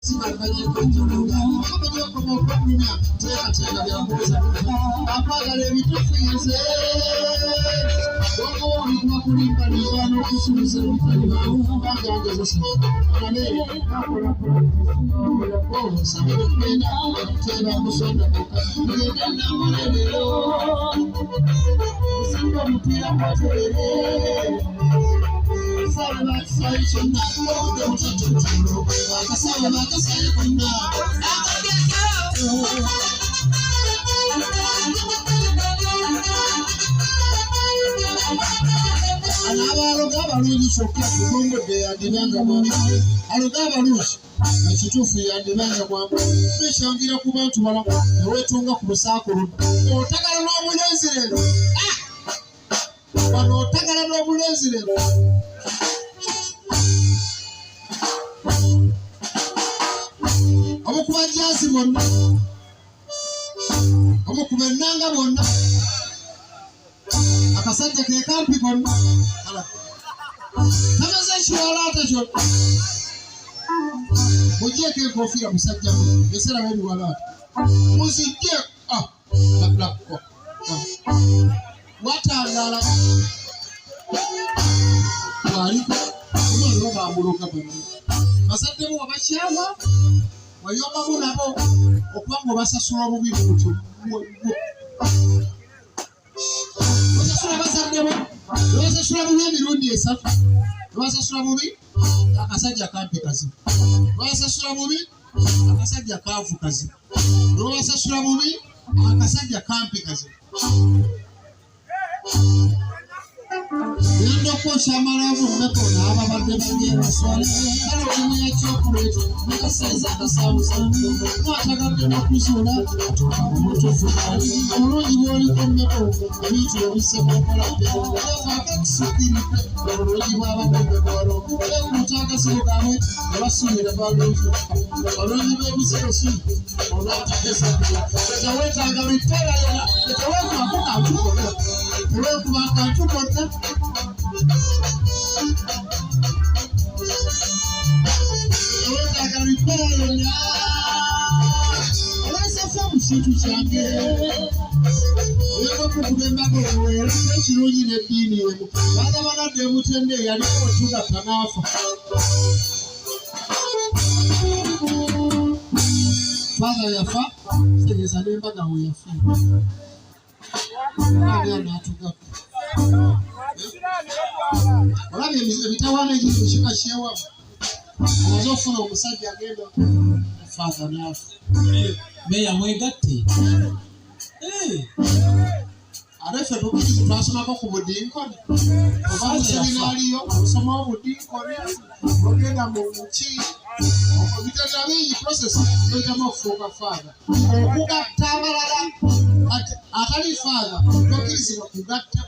simanyi kwenjologa abajo komo kwamnya teka bya mbuza apagala ebitufize wako kulimba nibano kusubiza bitaliba baganga zose ane akola kwa sabere kwenda tena musonda ngenda na mulebero singa mupira kwatere sala bakisai chonna ndo mutatutulo akasala bakasai konna Aloga balungi kyokka kubongode yandibanga bwamu aloga balungi ekituufu yandibanga bwamu ekyangira ku bantu balamu neweetunga ku busaakulu otagala n'omulenzi leero wano otagala n'omulenzi leero omukuba jazi bonna omukuba ennanga bonna akasajja ke kampi konna namaze ekiwalaata kyonna mugyeko enkofiira musajja esera bebiwalaata muzijje watangala waliko omwana babambuloka bano basaddemu wabakyawa wayombamu nabo okuba nga obasasula obubi butyo basasula bubi emirundi 3 basasula bubi akasajja kampi kazibu basasula bubi akasajja kaavu kazibu basasula bubi akasajja kampi kazibu yendo kwosha amalavu mmeko n'ababadde babyebaswala kale okumanya kyokuleeta nakasaiza akasaabuza mwatagadde n'okuzuula omutuufu baali omulungi bw'oliko mmeko ebintu ebisemuokolabbeera akakusukiridde obulungi bw'abagombe bwalo omuntu akasibo kaabwe ne basuubira balungi olungi bw'ebisirosi olwatakesabira teweetaaga bitera yona teweekubako kantu konna teweekuba kantu konna olasafa mu kintu kyange oyagakukubembaga olwera ekirungi n'eddiini emu baana bagadde emutende yaliko otugatta n'afa faaza yafa tegeeza n'embaga we yafa ani anaatugatta olabye ebitawaana ekintu kika kyewamu omaze ofuna omusajja agenda faaza n'afa meya mwegatte ate ffe tukiriza twasomako ku budinkoni oba museminaaliyo osoma obudinkoni ogenda mu muki bitata bingi process oitamu okufuuka faaza okugatta abalala atali faaza tokirizibwa kugatta